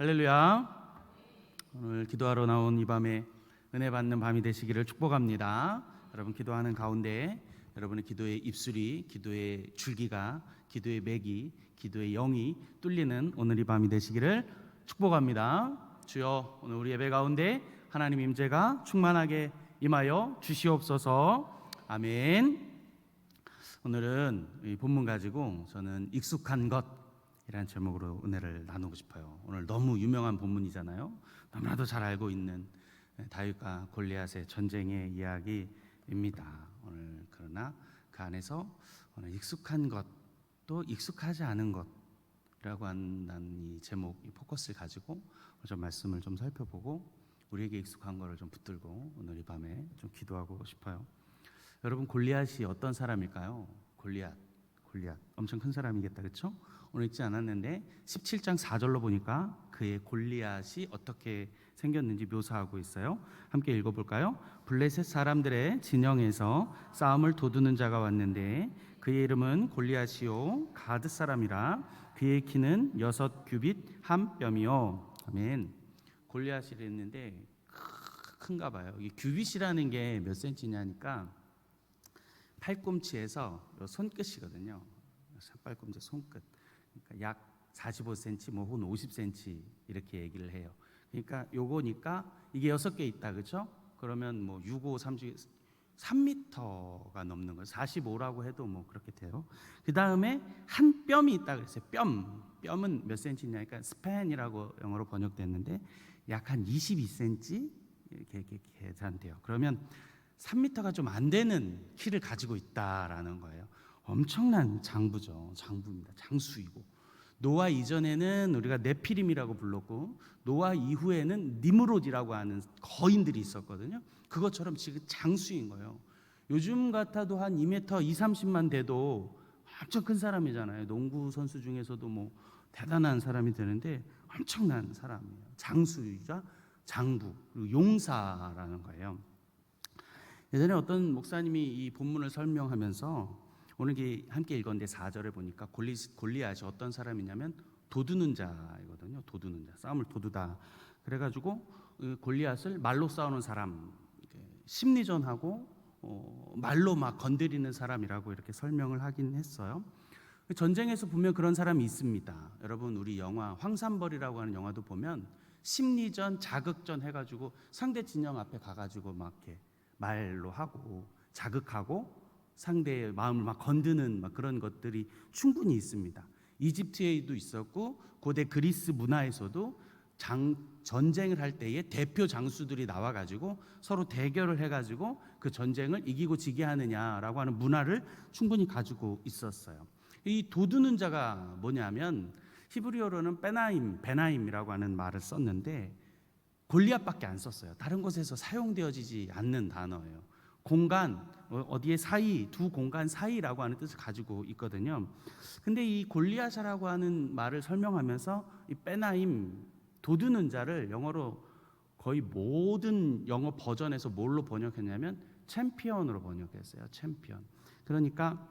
할렐루야. 오늘 기도하러 나온 이 밤에 은혜 받는 밤이 되시기를 축복합니다. 여러분 기도하는 가운데 여러분의 기도의 입술이, 기도의 줄기가, 기도의 맥이, 기도의 영이 뚫리는 오늘 이 밤이 되시기를 축복합니다. 주여, 오늘 우리 예배 가운데 하나님 임재가 충만하게 임하여 주시옵소서. 아멘. 오늘은 이 본문 가지고 저는 익숙한 것이라는 제목으로 은혜를 나누고 싶어요. 오늘 너무 유명한 본문이잖아요. 너무나도 잘 알고 있는 다윗과 골리앗의 전쟁의 이야기입니다. 오늘 그러나 그 안에서 오늘 익숙한 것 또 익숙하지 않은 것이라고 한다는 이 제목, 이 포커스를 가지고 좀 말씀을 좀 살펴보고 우리에게 익숙한 것을 좀 붙들고 오늘 이 밤에 좀 기도하고 싶어요. 여러분, 골리앗이 어떤 사람일까요? 골리앗 엄청 큰 사람이겠다, 그렇죠? 오늘 읽지 않았는데 17장 4절로 보니까 그의 골리앗이 어떻게 생겼는지 묘사하고 있어요. 함께 읽어볼까요? 블레셋 사람들의 진영에서 싸움을 도두는 자가 왔는데 그의 이름은 골리앗이요 가드 사람이라 그의 키는 6규빗 한 뼘이요. 아멘. 골리앗이 했는데 큰가 봐요. 이 규빗이라는 게 몇 센치냐니까 팔꿈치에서 손끝이거든요. 팔꿈치 손끝. 그러니까 약 45cm, 뭐 혹은 50cm 이렇게 얘기를 해요. 그러니까 요거니까 이게 6개 있다, 그렇죠? 그러면 뭐 6, 5, 3, 3m가 넘는 거예요. 45라고 해도 뭐 그렇게 돼요. 그 다음에 한 뼘이 있다 그랬어요. 뼘은 몇 cm냐니까 스팬이라고 영어로 번역됐는데 약 한 22cm 이렇게 계산돼요. 그러면 3m가 좀 안 되는 키를 가지고 있다라는 거예요. 엄청난 장부죠. 장부입니다. 장수이고, 노아 이전에는 우리가 네피림이라고 불렀고 노아 이후에는 니므롯이라고 하는 거인들이 있었거든요. 그것처럼 지금 장수인 거예요. 요즘 같아도 한 2m 2, 30만 돼도 엄청 큰 사람이잖아요. 농구 선수 중에서도 뭐 대단한 사람이 되는데 엄청난 사람이에요. 장수이자 장부, 그리고 용사라는 거예요. 예전에 어떤 목사님이 이 본문을 설명하면서 오늘 함께 읽었는데 4절에 보니까 골리앗이 어떤 사람이냐면 도두는 자이거든요. 도두는 자, 싸움을 도두다. 그래가지고 골리앗을 말로 싸우는 사람, 심리전하고 말로 막 건드리는 사람이라고 이렇게 설명을 하긴 했어요. 전쟁에서 보면 그런 사람이 있습니다. 여러분, 우리 영화 황산벌이라고 하는 영화도 보면 심리전, 자극전 해가지고 상대 진영 앞에 가가지고 막 이렇게 말로 하고 자극하고 상대의 마음을 막 건드는 막 그런 것들이 충분히 있습니다. 이집트에도 있었고 고대 그리스 문화에서도 전쟁을 할 때에 대표 장수들이 나와가지고 서로 대결을 해가지고 그 전쟁을 이기고 지게 하느냐라고 하는 문화를 충분히 가지고 있었어요. 이 도두는 자가 뭐냐면 히브리어로는 베나임이라고 하는 말을 썼는데 골리앗밖에 안 썼어요. 다른 곳에서 사용되어지지 않는 단어예요. 공간, 어디에 사이, 두 공간 사이라고 하는 뜻을 가지고 있거든요. 근데 이 골리앗이라고 하는 말을 설명하면서 이 베나임, 도두는 자를 영어로 거의 모든 영어 버전에서 뭘로 번역했냐면 챔피언으로 번역했어요. 챔피언. 그러니까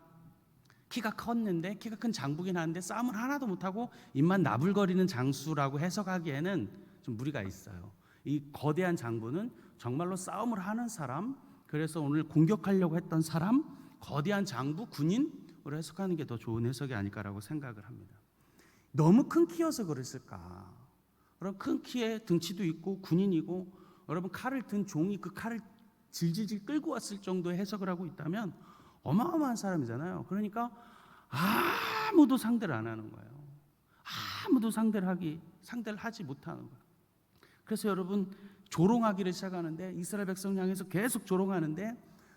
키가 컸는데, 키가 큰 장부긴 한데 싸움을 하나도 못하고 입만 나불거리는 장수라고 해석하기에는 좀 무리가 있어요. 이 거대한 장부는 정말로 싸움을 하는 사람, 그래서 오늘 공격하려고 했던 사람, 거대한 장부, 군인으로 해석하는 게 더 좋은 해석이 아닐까라고 생각을 합니다. 너무 큰 키여서 그랬을까? 여러분, 큰 키에 등치도 있고 군인이고, 여러분 칼을 든 종이 그 칼을 질질질 끌고 왔을 정도의 해석을 하고 있다면 어마어마한 사람이잖아요. 그러니까 아무도 상대를 안 하는 거예요. 아무도 상대를 하지 못하는 거예요. 그래서 여러분, 조롱하기를 시작하는데 이스라엘 백성 향해서 계속 조롱하는데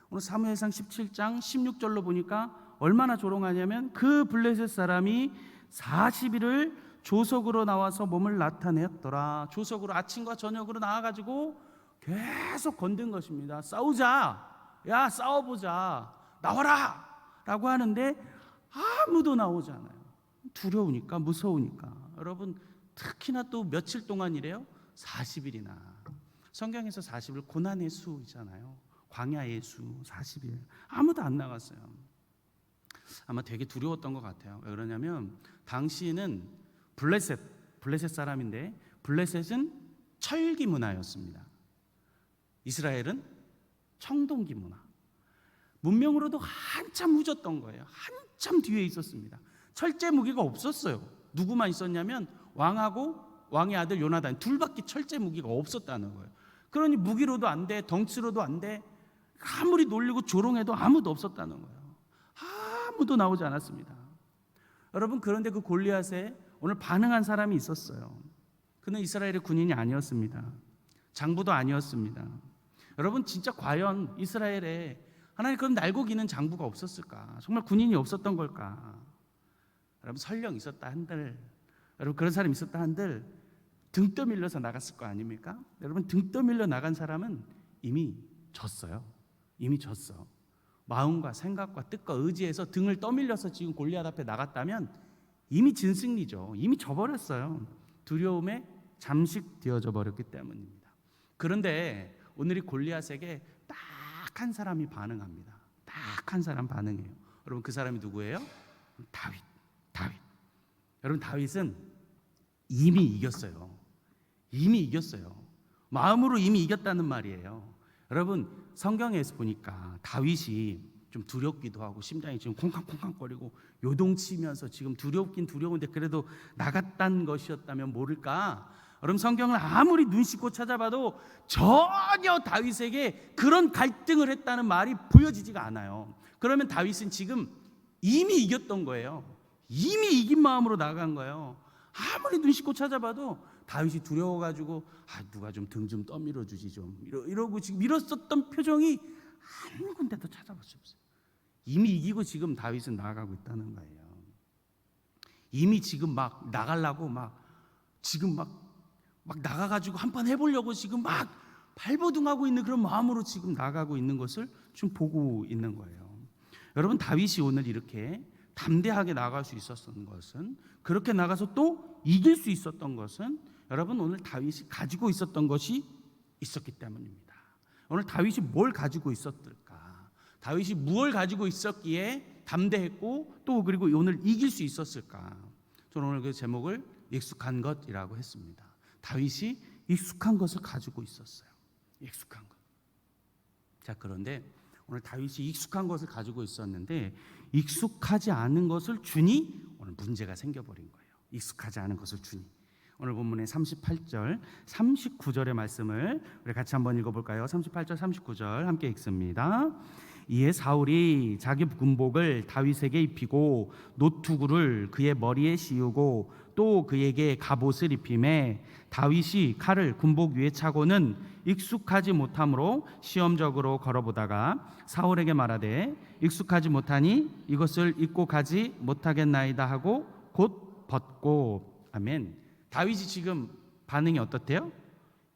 오늘 사무엘상 17장 16절로 보니까 얼마나 조롱하냐면 그 블레셋 사람이 40일을 조석으로 나와서 몸을 나타냈더라. 조석으로 아침과 저녁으로 나와가지고 계속 건든 것입니다. 싸우자, 야 싸워보자, 나와라 라고 하는데 아무도 나오지 않아요. 두려우니까, 무서우니까. 여러분, 특히나 또 며칠 동안이래요? 40일이나. 성경에서 40일 고난의 수이잖아요. 광야의 수 40일. 아무도 안 나갔어요. 아마 되게 두려웠던 것 같아요. 왜 그러냐면 당시에는 블레셋 사람인데 블레셋은 철기 문화였습니다. 이스라엘은 청동기 문화. 문명으로도 한참 후졌던 거예요. 한참 뒤에 있었습니다. 철제 무기가 없었어요. 누구만 있었냐면 왕하고 왕의 아들 요나단 둘밖에 철제 무기가 없었다는 거예요. 그러니 무기로도 안 돼, 덩치로도 안 돼. 아무리 놀리고 조롱해도 아무도 없었다는 거예요. 아무도 나오지 않았습니다. 여러분, 그런데 그 골리앗에 오늘 반응한 사람이 있었어요. 그는 이스라엘의 군인이 아니었습니다. 장부도 아니었습니다. 여러분, 진짜 과연 이스라엘에 하나님 그런 날고 기는 장부가 없었을까? 정말 군인이 없었던 걸까? 여러분, 설령 있었다 한들, 여러분 그런 사람이 있었다 한들 등 떠밀려서 나갔을 거 아닙니까? 여러분, 등 떠밀려 나간 사람은 이미 졌어요. 이미 졌어. 마음과 생각과 뜻과 의지에서 등을 떠밀려서 지금 골리앗 앞에 나갔다면 이미 진 승리죠. 이미 져버렸어요. 두려움에 잠식되어져 버렸기 때문입니다. 그런데 오늘 이 골리앗에게 딱 한 사람이 반응합니다. 딱 한 사람 반응해요. 여러분, 그 사람이 누구예요? 다윗. 여러분, 다윗은 이미 이겼어요. 이미 이겼어요. 마음으로 이미 이겼다는 말이에요. 여러분, 성경에서 보니까 다윗이 좀 두렵기도 하고 심장이 지금 콩캉콩캉거리고 요동치면서 지금 두렵긴 두려운데 그래도 나갔단 것이었다면 모를까? 여러분, 성경을 아무리 눈 씻고 찾아봐도 전혀 다윗에게 그런 갈등을 했다는 말이 보여지지가 않아요. 그러면 다윗은 지금 이미 이겼던 거예요. 이미 이긴 마음으로 나간 거예요. 아무리 눈 씻고 찾아봐도 다윗이 두려워가지고 누가 좀 등 좀 떠밀어 주지 좀 이러고 지금 밀었었던 표정이 한 군데도 찾아볼 수 없어요. 이미 이기고 지금 다윗은 나아가고 있다는 거예요. 이미 지금 막 나가려고 지금 막 나가가지고 한판 해보려고 지금 막 발버둥하고 있는 그런 마음으로 지금 나가고 있는 것을 좀 보고 있는 거예요. 여러분, 다윗이 오늘 이렇게 담대하게 나갈 수 있었던 것은, 그렇게 나가서 또 이길 수 있었던 것은 여러분, 오늘 다윗이 가지고 있었던 것이 있었기 때문입니다. 오늘 다윗이 뭘 가지고 있었을까? 다윗이 무엇을 가지고 있었기에 담대했고 또 그리고 오늘 이길 수 있었을까? 저는 오늘 그 제목을 익숙한 것이라고 했습니다. 다윗이 익숙한 것을 가지고 있었어요. 익숙한 것. 자, 그런데 오늘 다윗이 익숙한 것을 가지고 있었는데 익숙하지 않은 것을 주니 오늘 문제가 생겨버린 거예요. 익숙하지 않은 것을 주니. 오늘 본문의 38절, 39절의 말씀을 우리 같이 한번 읽어볼까요? 38절, 39절 함께 읽습니다. 이에 사울이 자기 군복을 다윗에게 입히고 노투구를 그의 머리에 씌우고 또 그에게 갑옷을 입히매 다윗이 칼을 군복 위에 차고는 익숙하지 못함으로 시험적으로 걸어보다가 사울에게 말하되 익숙하지 못하니 이것을 입고 가지 못하겠나이다 하고 곧 벗고. 아멘. 다윗이 지금 반응이 어떻대요?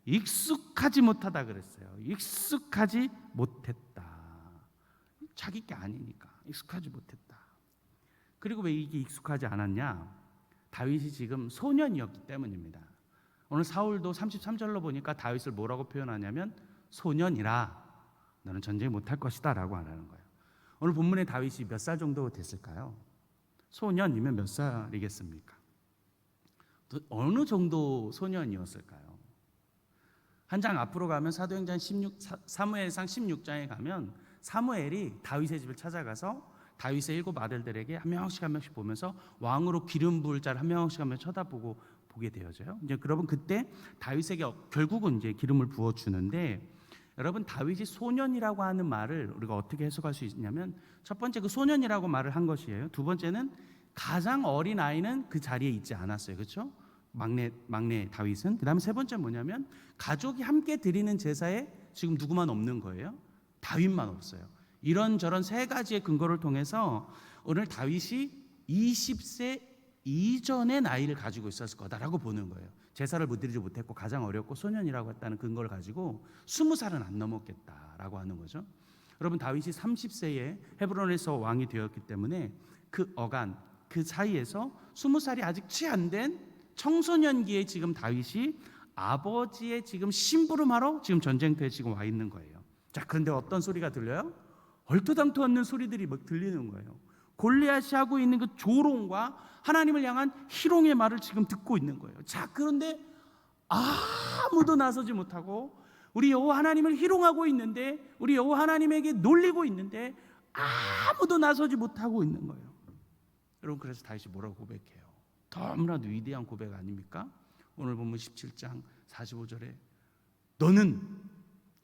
익숙하지 못하다 그랬어요. 익숙하지 못했다. 자기 게 아니니까 익숙하지 못했다. 그리고 왜 이게 익숙하지 않았냐? 다윗이 지금 소년이었기 때문입니다. 오늘 사울도 33절로 보니까 다윗을 뭐라고 표현하냐면 소년이라 너는 전쟁 못할 것이다 라고 하는 거예요. 오늘 본문의 다윗이 몇 살 정도 됐을까요? 소년이면 몇 살이겠습니까? 또 어느 정도 소년이었을까요? 한 장 앞으로 가면 사도행전 16, 사무엘상 16장에 가면 사무엘이 다윗의 집을 찾아가서 다윗의 7 아들들에게 한 명씩 보면서 왕으로 기름 부을 자를 한 명씩 쳐다보고 보게 되어져요. 이제 여러분, 그때 다윗에게 결국은 이제 기름을 부어 주는데, 여러분, 다윗이 소년이라고 하는 말을 우리가 어떻게 해석할 수 있냐면, 첫 번째 그 소년이라고 말을 한 것이에요. 두 번째는 가장 어린 아이는 그 자리에 있지 않았어요. 그렇죠? 막내 다윗은. 그다음에 세 번째 뭐냐면 가족이 함께 드리는 제사에 지금 누구만 없는 거예요? 다윗만 없어요. 이런저런 세 가지의 근거를 통해서 오늘 다윗이 20세 이전의 나이를 가지고 있었을 거다라고 보는 거예요. 제사를 드리지 못했고 가장 어렸고 소년이라고 했다는 근거를 가지고 20살은 안 넘었겠다라고 하는 거죠. 여러분, 다윗이 30세에 헤브론에서 왕이 되었기 때문에 그 어간, 그 사이에서 20살이 아직 채 안 된 청소년기에 지금 다윗이 아버지의 지금 심부름하러 지금 전쟁터에 지금 와 있는 거예요. 자, 그런데 어떤 소리가 들려요? 얼토당토 않는 소리들이 막 들리는 거예요. 골리앗이 하고 있는 그 조롱과 하나님을 향한 희롱의 말을 지금 듣고 있는 거예요. 자, 그런데 아무도 나서지 못하고 우리 여호와 하나님을 희롱하고 있는데, 우리 여호와 하나님에게 놀리고 있는데 아무도 나서지 못하고 있는 거예요. 여러분, 그래서 다윗이 뭐라고 고백해요? 너무나도 위대한 고백 아닙니까? 오늘 본문 17장 45절에 너는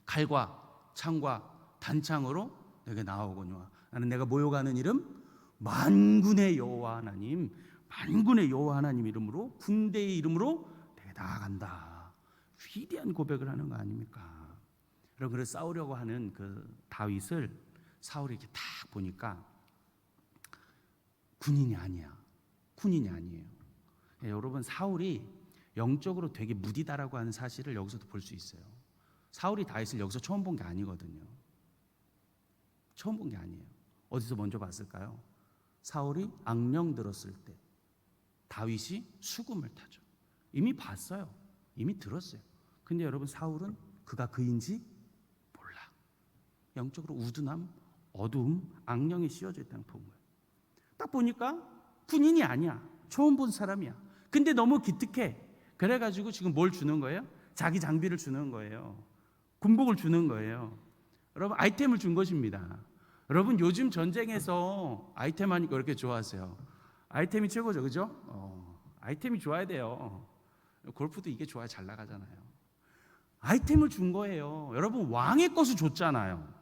칼과 창과 단창으로 내게 나아오거니와 나는 내가 모욕하는 이름 만군의 여호와 하나님, 만군의 여호와 하나님 이름으로, 군대의 이름으로 내게 나아간다. 위대한 고백을 하는 거 아닙니까? 여러분, 그래서 싸우려고 하는 그 다윗을 사울이 이렇게 딱 보니까 군인이 아니야. 군인이 아니에요. 여러분, 사울이 영적으로 되게 무디다라고 하는 사실을 여기서도 볼 수 있어요. 사울이 다윗을 여기서 처음 본 게 아니거든요. 처음 본 게 아니에요. 어디서 먼저 봤을까요? 사울이 악령 들었을 때 다윗이 수금을 타죠. 이미 봤어요. 이미 들었어요. 근데 여러분, 사울은 그가 그인지 몰라. 영적으로 우둔함, 어두움, 악령이 씌워져 있다는 본 거예요. 딱 보니까 군인이 아니야. 처음 본 사람이야. 근데 너무 기특해. 그래가지고 지금 뭘 주는 거예요? 자기 장비를 주는 거예요. 군복을 주는 거예요. 여러분, 아이템을 준 것입니다. 여러분, 요즘 전쟁에서 아이템 하니까 그렇게 좋아하세요. 아이템이 최고죠, 그죠? 아이템이 좋아야 돼요. 골프도 이게 좋아야 잘 나가잖아요. 아이템을 준 거예요. 여러분, 왕의 것을 줬잖아요.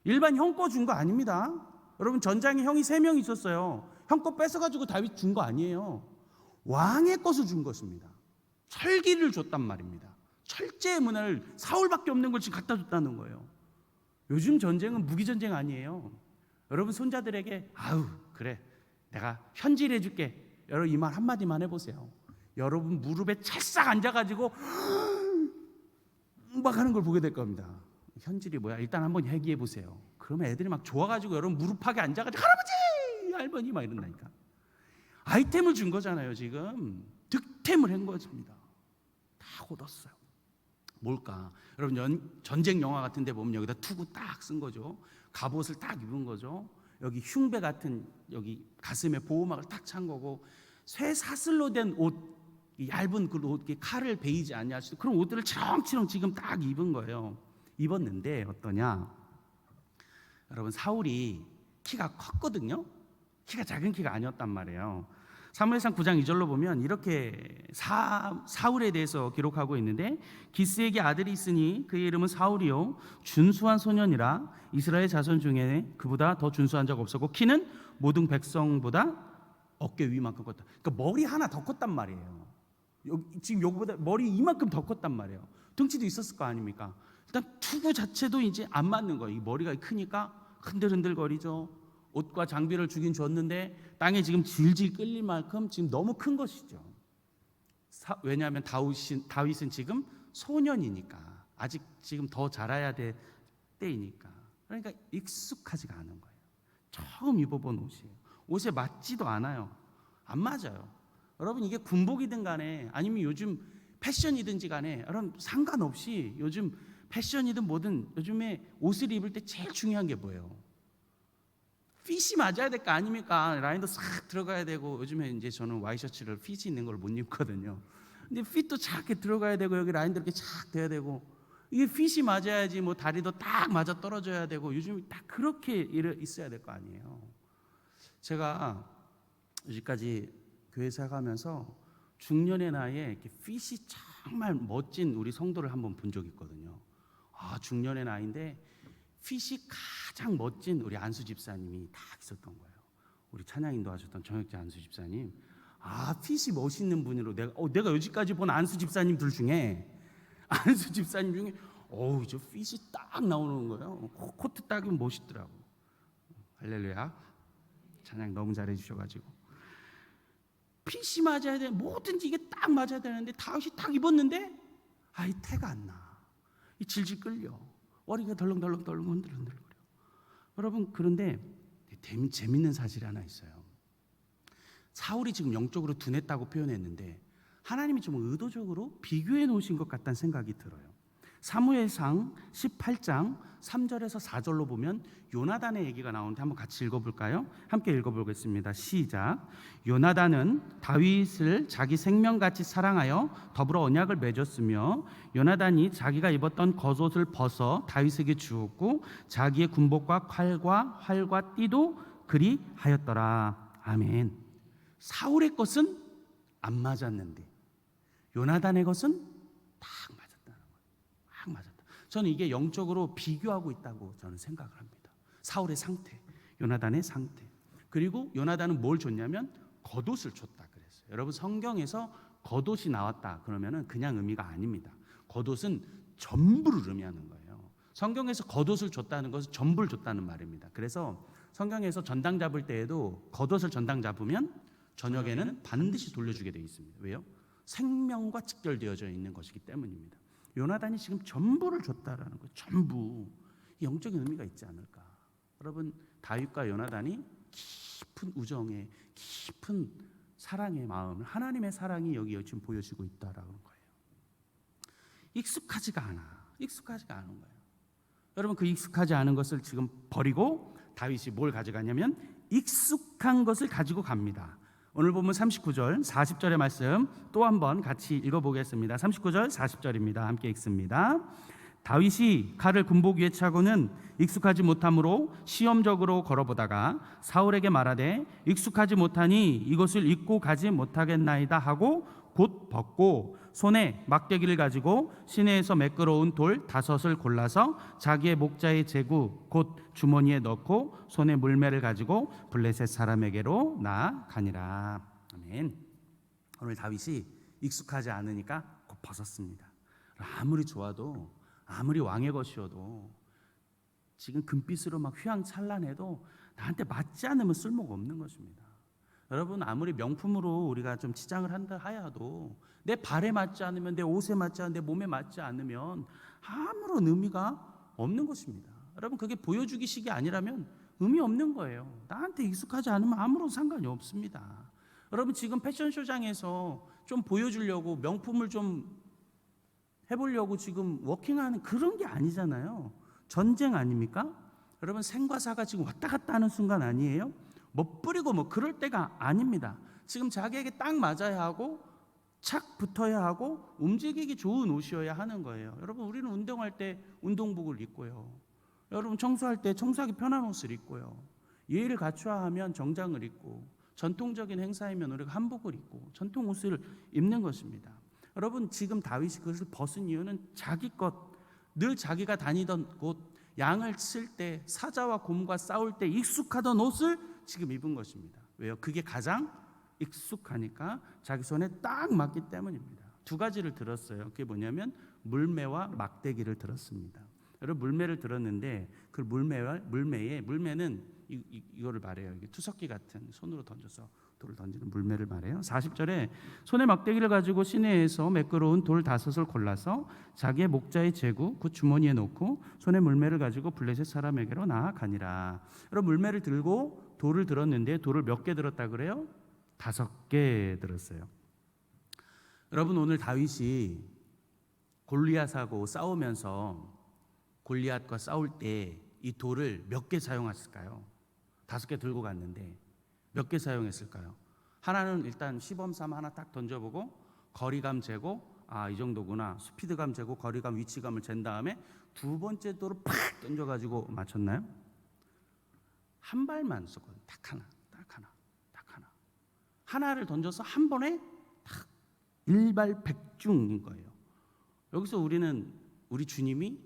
일반 형 거 준 거 아닙니다. 여러분, 전장에 형이 3명 있었어요. 형 거 뺏어가지고 다윗 준 거 아니에요. 왕의 것을 준 것입니다. 철기를 줬단 말입니다. 철제의 문화를, 사울밖에 없는 걸 지금 갖다 줬다는 거예요. 요즘 전쟁은 무기전쟁 아니에요. 여러분, 손자들에게 아유 그래 내가 현질해 줄게. 여러분, 이 말 한마디만 해보세요. 여러분 무릎에 찰싹 앉아가지고 막 하는 걸 보게 될 겁니다. 현질이 뭐야? 일단 한번 얘기해 보세요. 그러면 애들이 막 좋아가지고 여러분 무릎팍에 앉아가지고 할아버지 할머니 막 이런다니까. 아이템을 준 거잖아요. 지금 득템을 한 것입니다. 다 얻었어요. 뭘까? 여러분, 전쟁 영화 같은 데 보면 여기다 투구 딱 쓴 거죠. 갑옷을 딱 입은 거죠. 여기 흉배 같은 여기 가슴에 보호막을 딱 찬 거고, 쇠 사슬로 된 옷, 얇은 그 옷, 칼을 베이지 않냐 그런 옷들을 치렁치렁 지금 딱 입은 거예요. 입었는데 어떠냐? 여러분, 사울이 키가 컸거든요. 키가 작은 키가 아니었단 말이에요. 사무엘상 9장 2절로 보면 이렇게 사울에 대해서 기록하고 있는데, 기스에게 아들이 있으니 그의 이름은 사울이요 준수한 소년이라 이스라엘 자손 중에 그보다 더 준수한 자가 없었고 키는 모든 백성보다 어깨 위만큼 컸다. 그러니까 머리 하나 더 컸단 말이에요. 지금 여기보다 머리 이만큼 더 컸단 말이에요. 등치도 있었을 거 아닙니까? 일단 투구 자체도 이제 안 맞는 거예요. 이 머리가 크니까 흔들흔들거리죠. 옷과 장비를 주긴 줬는데 땅에 지금 질질 끌릴 만큼 지금 너무 큰 것이죠. 왜냐하면 다윗은 지금 소년이니까, 아직 지금 더 자라야 될 때이니까. 그러니까 익숙하지가 않은 거예요. 처음 입어본 옷이에요. 옷에 맞지도 않아요. 안 맞아요. 여러분, 이게 군복이든 간에 아니면 요즘 패션이든지 간에 여러분 상관없이 요즘 패션이든 뭐든 요즘에 옷을 입을 때 제일 중요한 게 뭐예요? 핏이 맞아야 될 거 아닙니까? 라인도 싹 들어가야 되고, 요즘에 이제 저는 와이셔츠를 핏이 있는 걸 못 입거든요. 근데 핏도 착 들어가야 되고, 여기 라인도 이렇게 착 돼야 되고, 이게 핏이 맞아야지 뭐 다리도 딱 맞아 떨어져야 되고, 요즘 딱 그렇게 있어야 될 거 아니에요. 제가 여기까지 교회 생활하면서 중년의 나이에 이렇게 핏이 정말 멋진 우리 성도를 한번 본 적이 있거든요. 중년의 나이인데 핏이 가장 멋진 우리 안수 집사님이 딱 있었던 거예요. 우리 찬양인도 하셨던 정혁재 안수 집사님. 핏이 멋있는 분으로 내가 여지까지 본 안수 집사님들 중에 저 핏이 딱 나오는 거예요. 코트 딱이면 멋있더라고. 할렐루야. 찬양 너무 잘해 주셔가지고 핏이 맞아야 돼. 뭐든지 이게 딱 맞아야 되는데 다윗이 딱 입었는데 이 태가 안 나. 이 질질 끌려. 머리가 덜렁덜렁 흔들흔들거려. 여러분, 그런데 재밌는 사실이 하나 있어요. 사울이 지금 영적으로 둔했다고 표현했는데 하나님이 좀 의도적으로 비교해 놓으신 것 같다는 생각이 들어요. 사무엘상 18장 3절에서 4절로 보면 요나단의 얘기가 나오는데 한번 같이 읽어볼까요? 함께 읽어보겠습니다. 시작. 요나단은 다윗을 자기 생명같이 사랑하여 더불어 언약을 맺었으며 요나단이 자기가 입었던 겉옷을 벗어 다윗에게 주었고 자기의 군복과 활과 띠도 그리하였더라. 아멘. 사울의 것은 안 맞았는데 요나단의 것은 딱 맞았다는 거예요. 딱 맞았다. 저는 이게 영적으로 비교하고 있다고 저는 생각을 합니다. 사울의 상태, 요나단의 상태. 그리고 요나단은 뭘 줬냐면 겉옷을 줬다 그랬어요. 여러분 성경에서 겉옷이 나왔다 그러면은 그냥 의미가 아닙니다. 겉옷은 전부를 의미하는 거예요. 성경에서 겉옷을 줬다는 것은 전부를 줬다는 말입니다. 그래서 성경에서 전당 잡을 때에도 겉옷을 전당 잡으면 저녁에는 반드시 돌려주게 되어 있습니다. 왜요? 생명과 직결되어져 있는 것이기 때문입니다. 요나단이 지금 전부를 줬다라는 거예요. 전부. 영적인 의미가 있지 않을까. 여러분 다윗과 요나단이 깊은 우정의 깊은 사랑의 마음을 하나님의 사랑이 여기 지금 보여지고 있다라는 거예요. 익숙하지가 않은 거예요. 여러분 그 익숙하지 않은 것을 지금 버리고 다윗이 뭘 가져가냐면 익숙한 것을 가지고 갑니다. 오늘 보면 39절 40절의 말씀 또 한번 같이 읽어보겠습니다. 39절 40절입니다. 함께 읽습니다. 다윗이 칼을 군복 위에 차고는 익숙하지 못함으로 시험적으로 걸어보다가 사울에게 말하되 익숙하지 못하니 이것을 입고 가지 못하겠나이다 하고 곧 벗고 손에 막대기를 가지고 시내에서 매끄러운 돌 5을 골라서 자기의 목자의 제구 곧 주머니에 넣고 손에 물매를 가지고 블레셋 사람에게로 나아가니라. 아멘. 오늘 다윗이 익숙하지 않으니까 곧 벗었습니다. 아무리 좋아도 아무리 왕의 것이어도 지금 금빛으로 막 휘황찬란해도 나한테 맞지 않으면 쓸모가 없는 것입니다. 여러분 아무리 명품으로 우리가 좀 치장을 한다 하여도 내 발에 맞지 않으면 내 옷에 맞지 않으면 내 몸에 맞지 않으면 아무런 의미가 없는 것입니다. 여러분 그게 보여주기식이 아니라면 의미 없는 거예요. 나한테 익숙하지 않으면 아무런 상관이 없습니다. 여러분 지금 패션쇼장에서 좀 보여주려고 명품을 좀 해보려고 지금 워킹하는 그런 게 아니잖아요. 전쟁 아닙니까? 여러분 생과 사가 지금 왔다 갔다 하는 순간 아니에요? 멋부리고 뭐 그럴 때가 아닙니다. 지금 자기에게 딱 맞아야 하고 착 붙어야 하고 움직이기 좋은 옷이어야 하는 거예요. 여러분 우리는 운동할 때 운동복을 입고요. 여러분 청소할 때 청소하기 편한 옷을 입고요. 예의를 갖춰야 하면 정장을 입고 전통적인 행사이면 우리가 한복을 입고 전통 옷을 입는 것입니다. 여러분 지금 다윗이 그것을 벗은 이유는 자기 것, 늘 자기가 다니던 곳, 양을 칠 때 사자와 곰과 싸울 때 익숙하던 옷을 지금 입은 것입니다. 왜요? 그게 가장 익숙하니까 자기 손에 딱 맞기 때문입니다. 두 가지를 들었어요. 그게 뭐냐면 물매와 막대기를 들었습니다. 여러분 물매를 들었는데 그 물매는 이거를 말해요. 이게 투석기 같은 손으로 던져서 돌을 던지는 물매를 말해요. 40절에 손에 막대기를 가지고 시내에서 매끄러운 돌 5을 골라서 자기의 목자의 제구 그 주머니에 넣고 손에 물매를 가지고 블레셋 사람에게로 나아가니라. 여러분 물매를 들고 돌을 들었는데 돌을 몇 개 들었다 그래요? 5개 들었어요. 여러분 오늘 다윗이 골리앗하고 싸우면서 골리앗과 싸울 때 이 돌을 몇 개 사용했을까요? 5개 들고 갔는데 몇 개 사용했을까요? 하나는 일단 시범 삼아 하나 딱 던져보고 거리감 재고 이 정도구나 스피드감 재고 거리감 위치감을 잰 다음에 두 번째 돌을 팍 던져가지고 맞췄나요? 한 발만 썼거든요. 딱 하나. 하나를 던져서 한 번에 딱 일발백중인 거예요. 여기서 우리는 우리 주님이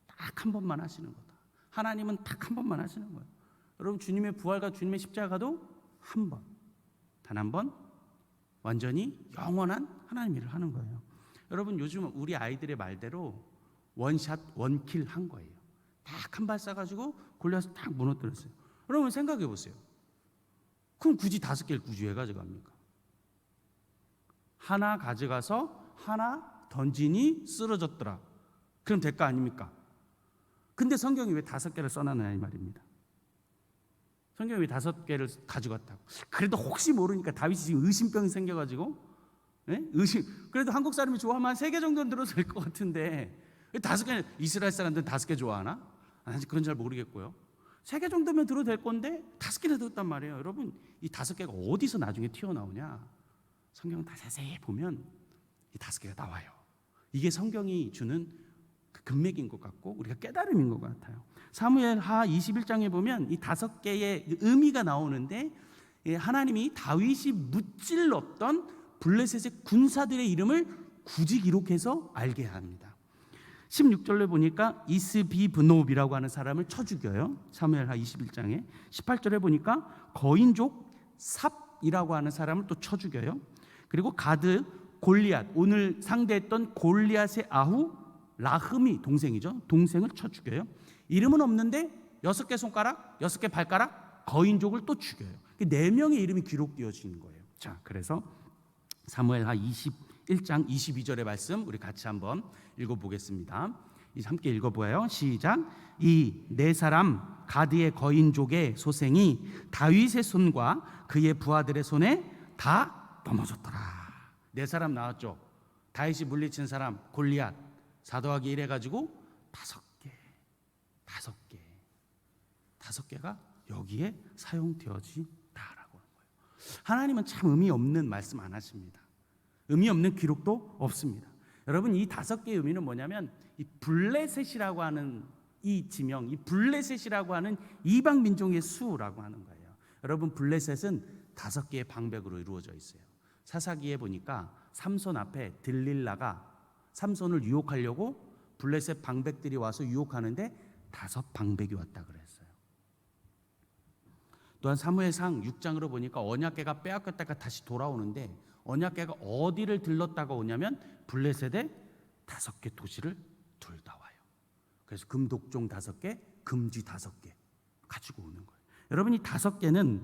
딱 한 번만 하시는 거다. 하나님은 딱 한 번만 하시는 거예요. 여러분 주님의 부활과 주님의 십자가도 한 번, 단 한 번 완전히 영원한 하나님 일을 하는 거예요. 여러분 요즘 우리 아이들의 말대로 원샷 원킬 한 거예요. 딱 한 발 쏴가지고 골리앗을 딱 무너뜨렸어요. 여러분 생각해 보세요. 그럼 굳이 5개를 굳이 왜 가져갑니까? 하나 가져가서 하나 던지니 쓰러졌더라. 그럼 될 거 아닙니까? 근데 성경이 왜 5개를 써놨느냐 이 말입니다. 성경이 왜 5개를 가져갔다고? 그래도 혹시 모르니까 다윗이 지금 의심병이 생겨가지고 의심. 그래도 한국 사람이 좋아하면 한 3개 정도는 들어도 될 것 같은데 다섯 개, 이스라엘 사람들은 다섯 개 좋아하나? 아직 그건 잘 모르겠고요. 세 개 정도면 들어도 될 건데 다섯 개나 들었단 말이에요. 여러분, 이 다섯 개가 어디서 나중에 튀어나오냐? 성경 다 자세히 보면 이 다섯 개가 나와요. 이게 성경이 주는 그 금맥인 것 같고 우리가 깨달음인 것 같아요. 사무엘하 21장에 보면 이 다섯 개의 의미가 나오는데, 하나님이 다윗이 무찔렀던 블레셋의 군사들의 이름을 굳이 기록해서 알게 합니다. 16절에 보니까 이스비브노비라고 하는 사람을 쳐 죽여요. 사무엘하 21장에. 18절에 보니까 거인족 삽이라고 하는 사람을 또 쳐 죽여요. 그리고 가드, 골리앗, 오늘 상대했던 골리앗의 아후 라흠이 동생이죠. 동생을 쳐 죽여요. 이름은 없는데 6개 손가락, 6개 발가락, 거인족을 또 죽여요. 4명의 이름이 기록되어지는 거예요. 자, 그래서 사무엘하 21장 22절의 말씀 우리 같이 한번 읽어보겠습니다. 함께 읽어보아요. 시작. 이 네 사람 가드의 거인족의 소생이 다윗의 손과 그의 부하들의 손에 다 넘어졌더라. 네 사람 나왔죠. 다윗이 물리친 사람 골리앗, 사도하기 1 해가지고 5개가 여기에 사용되어지다라고 하는 거예요. 하나님은 참 의미 없는 말씀 안 하십니다. 의미 없는 기록도 없습니다. 여러분, 이 5개의 의미는 뭐냐면 이 블레셋이라고 하는 이 지명, 이 블레셋이라고 하는 이방 민족의 수라고 하는 거예요. 여러분, 블레셋은 5개의 방백으로 이루어져 있어요. 사사기에 보니까 삼손 앞에 들릴라가 삼손을 유혹하려고 블레셋 방백들이 와서 유혹하는데 5방백이 왔다 그랬어요. 또한 사무엘상 6장으로 보니까 언약궤가 빼앗겼다가 다시 돌아오는데 언약궤가 어디를 들렀다가 오냐면 블레셋의 5개 도시를 돌다 와요. 그래서 금독종 5개, 금쥐 5개 가지고 오는 거예요. 여러분, 이 5개는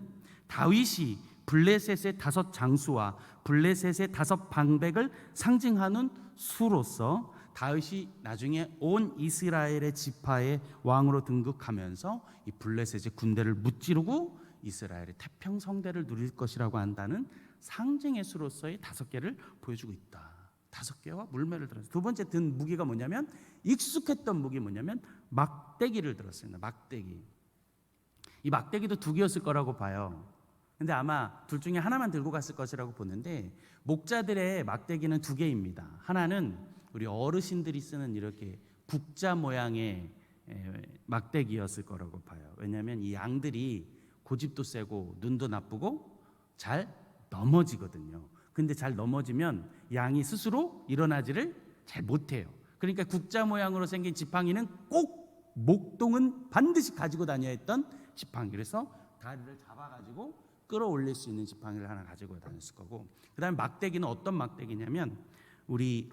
다윗이 블레셋의 5 장수와 블레셋의 5 방백을 상징하는 수로서 다윗이 나중에 온 이스라엘의 지파의 왕으로 등극하면서 이 블레셋의 군대를 무찌르고 이스라엘의 태평성대를 누릴 것이라고 한다는 상징의 수로서의 5개를 보여주고 있다. 5개와 물매를 들었어요. 두 번째 든 무기가 뭐냐면, 익숙했던 무기 뭐냐면 막대기를 들었습니다. 막대기. 이 막대기도 2개였을 거라고 봐요. 근데 아마 둘 중에 하나만 들고 갔을 것이라고 보는데, 목자들의 막대기는 2개입니다. 하나는 우리 어르신들이 쓰는 이렇게 국자 모양의 막대기였을 거라고 봐요. 왜냐하면 이 양들이 고집도 세고 눈도 나쁘고 잘 넘어지거든요. 근데 잘 넘어지면 양이 스스로 일어나지를 잘 못해요. 그러니까 국자 모양으로 생긴 지팡이는 꼭 목동은 반드시 가지고 다녀야 했던 지팡이. 그래서 다리를 잡아가지고 끌어올릴 수 있는 지팡이를 하나 가지고 다녔을 거고, 그 다음에 막대기는 어떤 막대기냐면 우리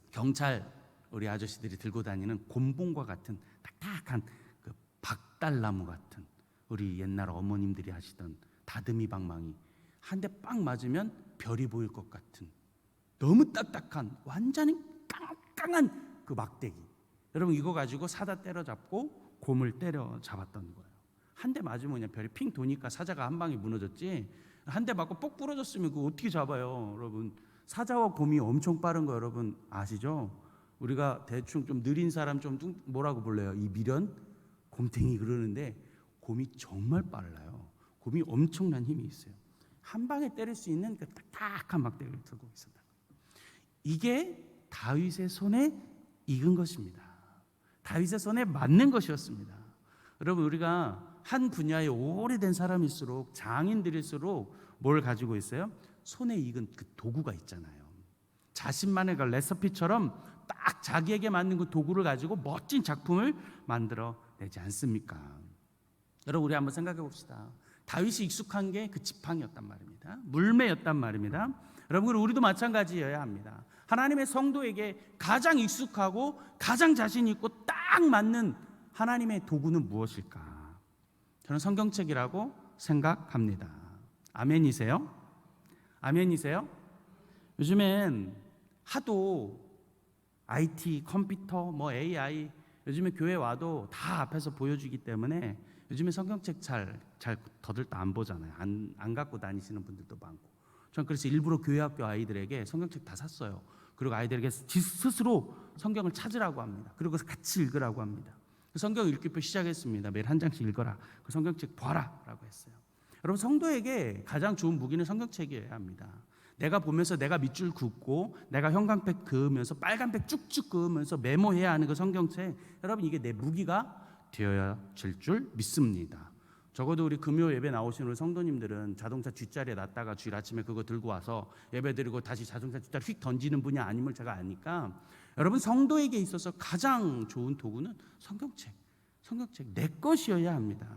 경찰 우리 아저씨들이 들고 다니는 곤봉과 같은 딱딱한 그 박달나무 같은, 우리 옛날 어머님들이 하시던 다듬이 방망이, 한 대 빵 맞으면 별이 보일 것 같은 너무 딱딱한 완전히 깡깡한 그 막대기. 여러분, 이거 가지고 사자 때려잡고 곰을 때려 잡았던 거예요. 한 대 맞으면 그냥 별이 핑 도니까 사자가 한 방에 무너졌지, 한 대 맞고 뽁 부러졌으면 그거 어떻게 잡아요. 여러분, 사자와 곰이 엄청 빠른 거 여러분 아시죠? 우리가 대충 좀 느린 사람 좀 뭐라고 불러요? 이 미련? 곰탱이 그러는데 곰이 정말 빨라요. 곰이 엄청난 힘이 있어요. 한 방에 때릴 수 있는 그 딱딱한 막대기를 들고 있었다. 이게 다윗의 손에 익은 것입니다. 다윗의 손에 맞는 것이었습니다. 여러분, 우리가 한 분야에 오래된 사람일수록, 장인들일수록 뭘 가지고 있어요? 손에 익은 그 도구가 있잖아요. 자신만의 그 레시피처럼 딱 자기에게 맞는 그 도구를 가지고 멋진 작품을 만들어 내지 않습니까? 여러분, 우리 한번 생각해 봅시다. 다윗이 익숙한 게 그 지팡이였단 말입니다. 물매였단 말입니다. 여러분, 우리도 마찬가지여야 합니다. 하나님의 성도에게 가장 익숙하고 가장 자신 있고 딱 맞는 하나님의 도구는 무엇일까? 저는 성경책이라고 생각합니다. 아멘이세요? 아멘이세요? 요즘엔 하도 IT, 컴퓨터, 뭐 AI, 요즘에 교회 와도 다 앞에서 보여주기 때문에 요즘에 성경책 잘 더들 안 보잖아요. 안 갖고 다니시는 분들도 많고. 전 그래서 일부러 교회 학교 아이들에게 성경책 다 샀어요. 그리고 아이들에게 스스로 성경을 찾으라고 합니다. 그리고 같이 읽으라고 합니다. 그 성경 읽기표 시작했습니다. 매일 한 장씩 읽어라. 그 성경책 봐라 라고 했어요. 여러분, 성도에게 가장 좋은 무기는 성경책이어야 합니다. 내가 보면서 내가 밑줄 긋고 내가 형광펜 그으면서 빨간펜 쭉쭉 그으면서 메모해야 하는 그 성경책, 여러분, 이게 내 무기가 되어야 질 줄 믿습니다. 적어도 우리 금요 예배 나오시는 우리 성도님들은 자동차 뒷자리에 놨다가 주일 아침에 그거 들고 와서 예배 드리고 다시 자동차 뒷자리 휙 던지는 분이 아님을 제가 아니까, 여러분, 성도에게 있어서 가장 좋은 도구는 성경책 내 것이어야 합니다.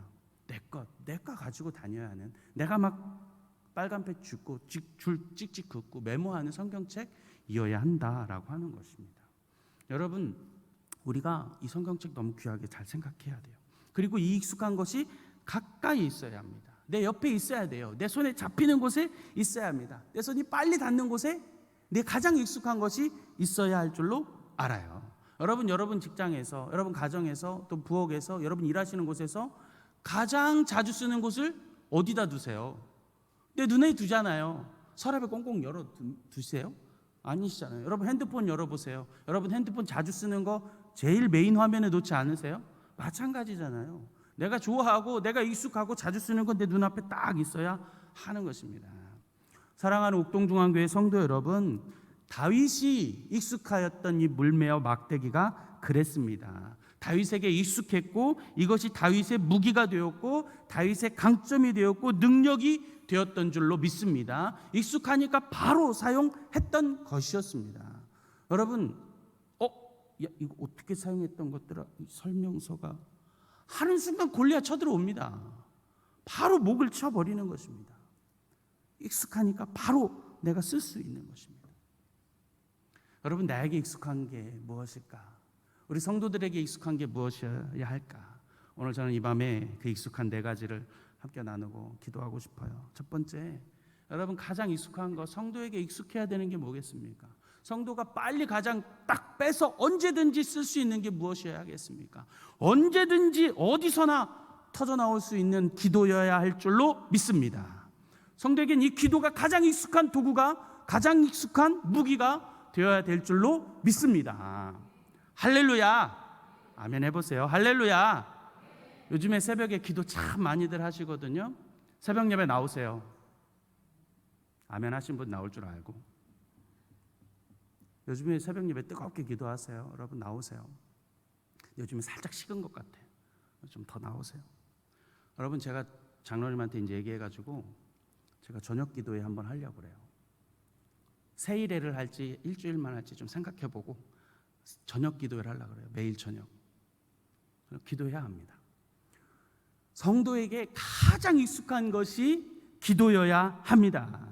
내가 가지고 다녀야 하는, 내가 막 빨간펜 줍고 줄 찍찍 긋고 메모하는 성경책이어야 한다라고 하는 것입니다. 여러분, 우리가 이 성경책 너무 귀하게 잘 생각해야 돼요. 그리고 이 익숙한 것이 가까이 있어야 합니다. 내 옆에 있어야 돼요. 내 손에 잡히는 곳에 있어야 합니다. 내 손이 빨리 닿는 곳에 내 가장 익숙한 것이 있어야 할 줄로 알아요. 여러분 직장에서, 여러분 가정에서, 또 부엌에서, 여러분 일하시는 곳에서 가장 자주 쓰는 곳을 어디다 두세요? 내 눈에 두잖아요. 서랍에 꽁꽁 열어 두세요? 아니시잖아요. 여러분 핸드폰 열어보세요. 여러분 핸드폰 자주 쓰는 거 제일 메인 화면에 놓지 않으세요? 마찬가지잖아요. 내가 좋아하고 내가 익숙하고 자주 쓰는 건 내 눈앞에 딱 있어야 하는 것입니다. 사랑하는 옥동중앙교회 성도 여러분, 다윗이 익숙하였던 이 물매와 막대기가 그랬습니다. 다윗에게 익숙했고 이것이 다윗의 무기가 되었고 다윗의 강점이 되었고 능력이 되었던 줄로 믿습니다. 익숙하니까 바로 사용했던 것이었습니다. 여러분, 이거 어떻게 사용했던 것들아, 설명서가 하는 순간 골리앗 쳐들어옵니다. 바로 목을 쳐버리는 것입니다. 익숙하니까 바로 내가 쓸 수 있는 것입니다. 여러분, 나에게 익숙한 게 무엇일까? 우리 성도들에게 익숙한 게 무엇이어야 할까? 오늘 저는 이 밤에 그 익숙한 네 가지를 함께 나누고 기도하고 싶어요. 첫 번째, 여러분 가장 익숙한 거, 성도에게 익숙해야 되는 게 뭐겠습니까? 성도가 빨리 가장 딱 빼서 언제든지 쓸 수 있는 게 무엇이어야겠습니까? 언제든지 어디서나 터져 나올 수 있는 기도여야 할 줄로 믿습니다. 성도에겐 이 기도가 가장 익숙한 도구가, 가장 익숙한 무기가 되어야 될 줄로 믿습니다. 할렐루야. 아멘 해보세요. 할렐루야. 요즘에 새벽에 기도 참 많이들 하시거든요. 새벽 예배 나오세요. 아멘 하신 분 나올 줄 알고. 요즘에 새벽 예배 뜨겁게 기도하세요. 여러분 나오세요. 요즘에 살짝 식은 것 같아요. 좀 더 나오세요. 여러분, 제가 장로님한테 이제 얘기해가지고 제가 저녁 기도회 한번 하려고 그래요. 세일회를 할지 일주일만 할지 좀 생각해보고 저녁 기도회를 하려고 그래요. 매일 저녁 기도해야 합니다. 성도에게 가장 익숙한 것이 기도여야 합니다.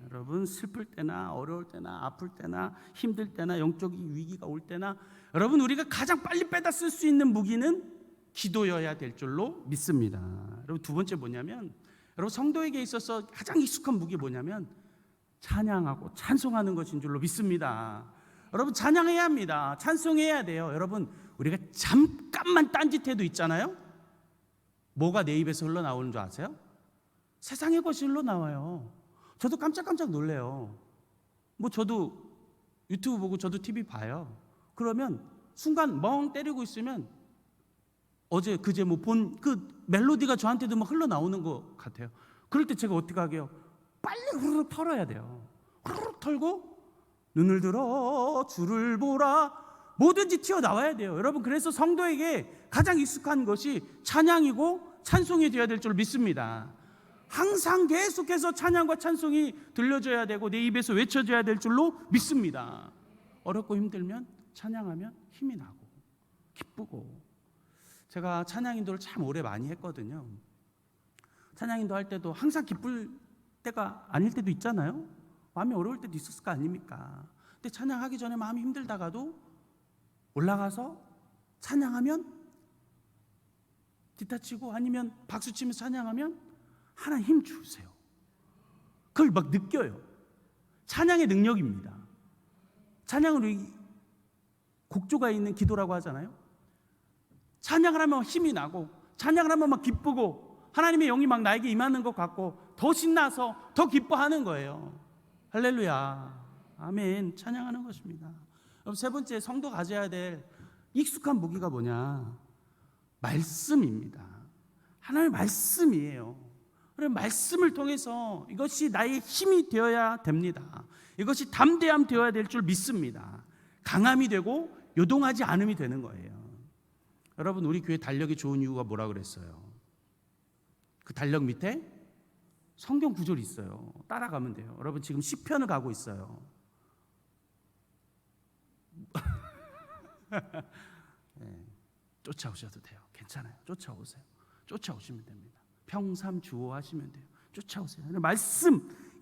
여러분, 슬플 때나 어려울 때나 아플 때나 힘들 때나 영적 위기가 올 때나, 여러분 우리가 가장 빨리 빼다 쓸 수 있는 무기는 기도여야 될 줄로 믿습니다. 여러분, 두 번째 뭐냐면, 여러분 성도에게 있어서 가장 익숙한 무기 뭐냐면 찬양하고 찬송하는 것인 줄로 믿습니다. 여러분, 찬양해야 합니다. 찬송해야 돼요. 여러분, 우리가 잠깐만 딴짓해도 있잖아요. 뭐가 내 입에서 흘러나오는 줄 아세요? 세상의 것이 흘러나와요. 저도 깜짝깜짝 놀래요. 저도 유튜브 보고 저도 TV 봐요. 그러면 순간 멍 때리고 있으면 어제 그제 본 그 멜로디가 저한테도 막 흘러나오는 것 같아요. 그럴 때 제가 어떻게 하게요? 빨리 후루룩 털어야 돼요. 후루룩 털고 눈을 들어 주를 보라, 뭐든지 튀어나와야 돼요. 여러분, 그래서 성도에게 가장 익숙한 것이 찬양이고 찬송이 되어야 될 줄 믿습니다. 항상 계속해서 찬양과 찬송이 들려줘야 되고 내 입에서 외쳐져야 될 줄로 믿습니다. 어렵고 힘들면 찬양하면 힘이 나고 기쁘고. 제가 찬양인도를 참 오래 많이 했거든요. 찬양인도 할 때도 항상 기쁠 때가 아닐 때도 있잖아요. 마음이 어려울 때도 있었을 거 아닙니까? 근데 찬양하기 전에 마음이 힘들다가도 올라가서 찬양하면, 기타 치고 아니면 박수 치면서 찬양하면 하나님 힘 주세요. 그걸 막 느껴요. 찬양의 능력입니다. 찬양은 곡조가 있는 기도라고 하잖아요. 찬양을 하면 힘이 나고, 찬양을 하면 막 기쁘고, 하나님의 영이 막 나에게 임하는 것 같고 더 신나서 더 기뻐하는 거예요. 할렐루야. 아멘. 찬양하는 것입니다. 그럼 세 번째, 성도 가져야 될 익숙한 무기가 뭐냐? 말씀입니다. 하나님의 말씀이에요. 그럼 말씀을 통해서 이것이 나의 힘이 되어야 됩니다. 이것이 담대함 되어야 될 줄 믿습니다. 강함이 되고 요동하지 않음이 되는 거예요. 여러분, 우리 교회 달력이 좋은 이유가 뭐라 그랬어요? 그 달력 밑에 성경 구절이 있어요. 따라가면 돼요. 여러분, 지금 시편을 가고 있어요. 네, 쫓아오셔도 돼요. 괜찮아요. 쫓아오세요. 쫓아오시면 됩니다. 평삼주오 하시면 돼요. 쫓아오세요.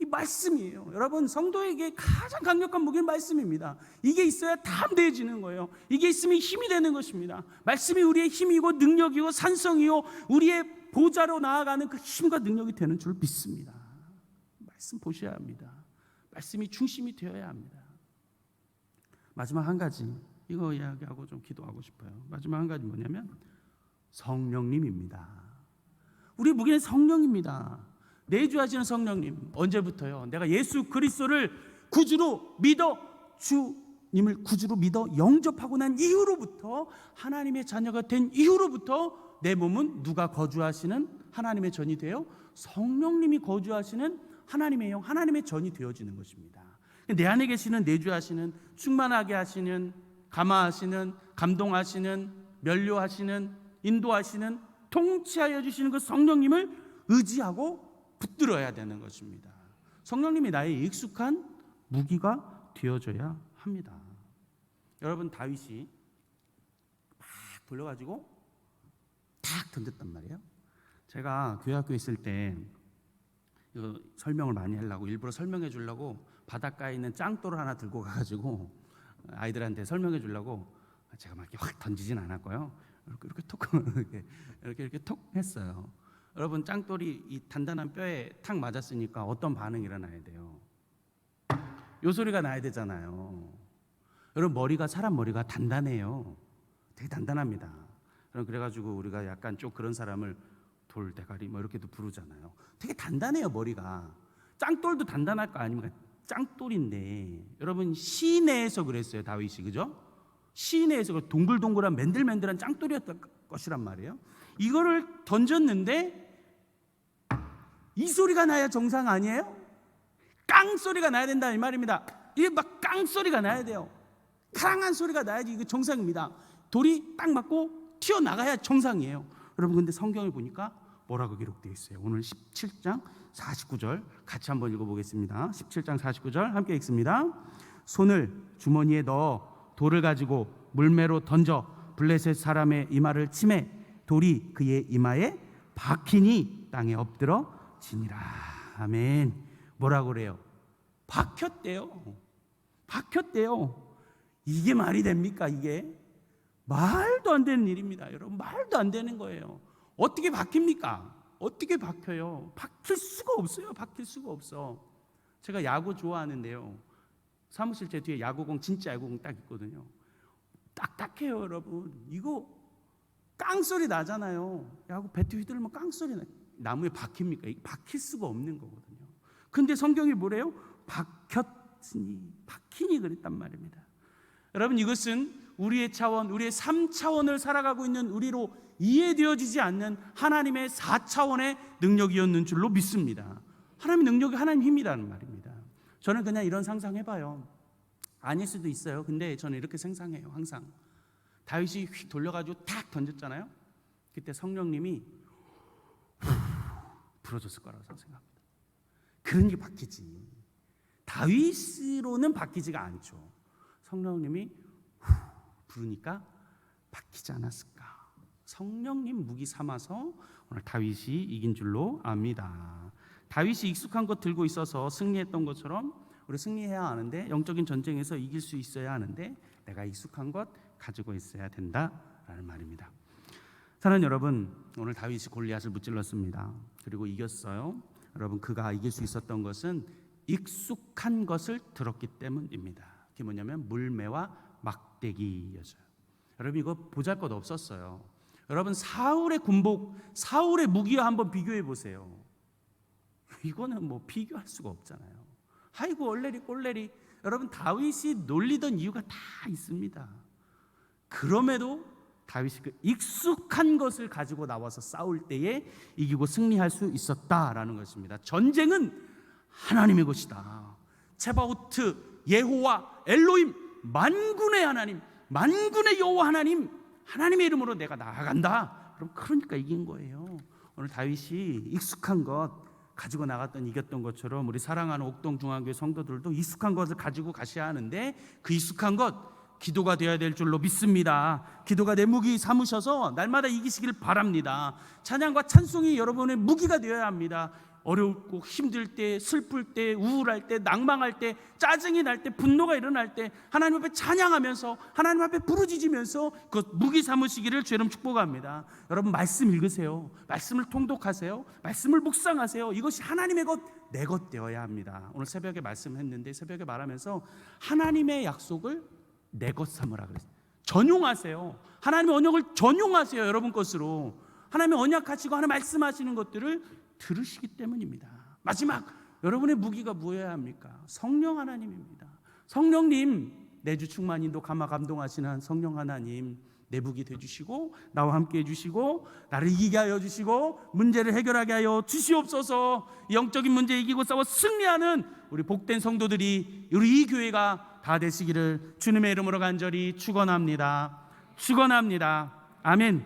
이 말씀이에요. 여러분, 성도에게 가장 강력한 무기는 말씀입니다. 이게 있어야 담대해지는 거예요. 이게 있으면 힘이 되는 것입니다. 말씀이 우리의 힘이고 능력이고 산성이요, 우리의 보좌로 나아가는 그 힘과 능력이 되는 줄 믿습니다. 말씀 보셔야 합니다. 말씀이 중심이 되어야 합니다. 마지막 한 가지, 이거 이야기하고 좀 기도하고 싶어요. 마지막 한 가지 뭐냐면 성령님입니다. 우리 무기는 성령입니다. 내주하시는 성령님. 언제부터요? 내가 예수 그리스도를 구주로 믿어, 주님을 구주로 믿어 영접하고 난 이후로부터, 하나님의 자녀가 된 이후로부터 내 몸은 누가 거주하시는 하나님의 전이 되어 성령님이 거주하시는 하나님의 영, 하나님의 전이 되어지는 것입니다. 내 안에 계시는, 내주하시는, 충만하게 하시는, 감화하시는, 감동하시는, 면류하시는, 인도하시는, 통치하여 주시는 그 성령님을 의지하고 붙들어야 되는 것입니다. 성령님이 나의 익숙한 무기가 되어져야 합니다. 여러분, 다윗이 막 불러가지고 탁 던졌단 말이에요. 제가 교회 학교에 있을 때 이거 설명을 많이 하려고, 일부러 설명해 주려고 바닷가에 있는 짱돌을 하나 들고 가가지고 아이들한테 설명해 주려고 제가 막 이렇게 확 던지진 않았고요. 이렇게 톡 이렇게 톡 했어요. 여러분, 짱돌이 이 단단한 뼈에 탁 맞았으니까 어떤 반응이 일어나야 돼요? 요 소리가 나야 되잖아요. 여러분, 사람 머리가 단단해요. 되게 단단합니다. 그래가지고 우리가 약간 좀 그런 사람을 돌대가리 뭐 이렇게도 부르잖아요. 되게 단단해요, 머리가. 짱돌도 단단할 거 아닙니까? 짱돌인데, 여러분, 시내에서 그랬어요, 다윗이. 그죠? 시내에서 동글동글한 맨들맨들한 짱돌이었던 것이란 말이에요. 이거를 던졌는데 이 소리가 나야 정상 아니에요? 깡 소리가 나야 된다 이 말입니다. 이게 막 깡 소리가 나야 돼요. 깡한 소리가 나야지 이게 정상입니다. 돌이 딱 맞고 튀어나가야 정상이에요. 여러분, 근데 성경을 보니까 뭐라고 기록되어 있어요? 오늘 17장 49절 같이 한번 읽어보겠습니다. 17장 49절 함께 읽습니다. 손을 주머니에 넣어 돌을 가지고 물매로 던져 블레셋 사람의 이마를 치매 돌이 그의 이마에 박히니 땅에 엎드러 지니라. 아멘. 뭐라고 그래요? 박혔대요. 박혔대요. 이게 말이 됩니까? 이게 말도 안 되는 일입니다. 여러분, 말도 안 되는 거예요. 어떻게 박힙니까? 어떻게 박혀요? 박힐 수가 없어요. 박힐 수가 없어. 제가 야구 좋아하는데요, 사무실 제 뒤에 야구공, 진짜 야구공 딱 있거든요. 딱딱해요, 여러분. 이거 깡소리 나잖아요. 야구 배트 휘둘르면 깡소리 나. 나무에 박힙니까? 이게 박힐 수가 없는 거거든요. 근데 성경이 뭐래요? 박히니 그랬단 말입니다. 여러분, 이것은 우리의 차원, 우리의 3차원을 살아가고 있는 우리로 이해되어지지 않는 하나님의 4차원의 능력이었는 줄로 믿습니다. 하나님의 능력이 하나님의 힘이라는 말입니다. 저는 그냥 이런 상상해봐요. 아닐 수도 있어요. 근데 저는 이렇게 상상해요. 항상 다윗이 휙 돌려가지고 탁 던졌잖아요. 그때 성령님이 불어줬을 거라고 생각합니다. 그런 게 박히지. 다윗으로는 박히지가 않죠. 성령님이 부르니까 박히지 않았을까. 성령님 무기 삼아서 오늘 다윗이 이긴 줄로 압니다. 다윗이 익숙한 것 들고 있어서 승리했던 것처럼 우리 승리해야 하는데, 영적인 전쟁에서 이길 수 있어야 하는데 내가 익숙한 것 가지고 있어야 된다라는 말입니다. 사랑하는 여러분, 오늘 다윗이 골리앗을 무찔렀습니다. 그리고 이겼어요. 여러분, 그가 이길 수 있었던 것은 익숙한 것을 들었기 때문입니다. 그게 뭐냐면 물매와 막대기였어요. 여러분, 이거 보잘것 없었어요. 여러분, 사울의 군복, 사울의 무기와 한번 비교해 보세요. 이거는 뭐 비교할 수가 없잖아요. 아이고 얼레리 꼴레리 여러분 다윗이 놀리던 이유가 다 있습니다. 그럼에도 다윗이 그 익숙한 것을 가지고 나와서 싸울 때에 이기고 승리할 수 있었다라는 것입니다. 전쟁은 하나님의 것이다. 체바오트, 예호와, 엘로힘, 만군의 하나님, 만군의 여호와 하나님, 하나님의 이름으로 내가 나아간다. 그럼 그러니까 이긴 거예요. 오늘 다윗이 익숙한 것 가지고 나갔던 이겼던 것처럼 우리 사랑하는 옥동중앙교회 성도들도 익숙한 것을 가지고 가셔야 하는데 그 익숙한 것 기도가 되어야 될 줄로 믿습니다. 기도가 내 무기 삼으셔서 날마다 이기시길 바랍니다. 찬양과 찬송이 여러분의 무기가 되어야 합니다. 어렵고 힘들 때, 슬플 때, 우울할 때, 낭망할 때, 짜증이 날 때, 분노가 일어날 때 하나님 앞에 찬양하면서 하나님 앞에 부르짖으면서 그 무기 삼으시기를 주님 축복합니다. 여러분 말씀 읽으세요. 말씀을 통독하세요. 말씀을 묵상하세요. 이것이 하나님의 것, 내 것 되어야 합니다. 오늘 새벽에 말씀했는데 새벽에 말하면서 하나님의 약속을 내 것 삼으라 그랬어요. 전용하세요. 하나님의 언약을 전용하세요. 여러분 것으로 하나님의 언약 가지고 하나님 말씀하시는 것들을 들으시기 때문입니다. 마지막 여러분의 무기가 무엇이어야 합니까? 성령 하나님입니다. 성령님 내주 충만 인도 감화 감동하시는 성령 하나님 내 무기 되주시고 나와 함께 해주시고 나를 이기게 하여 주시고 문제를 해결하게 하여 주시옵소서. 영적인 문제 이기고 싸워 승리하는 우리 복된 성도들이 우리 이 교회가 다 되시기를 주님의 이름으로 간절히 축원합니다. 축원합니다. 아멘.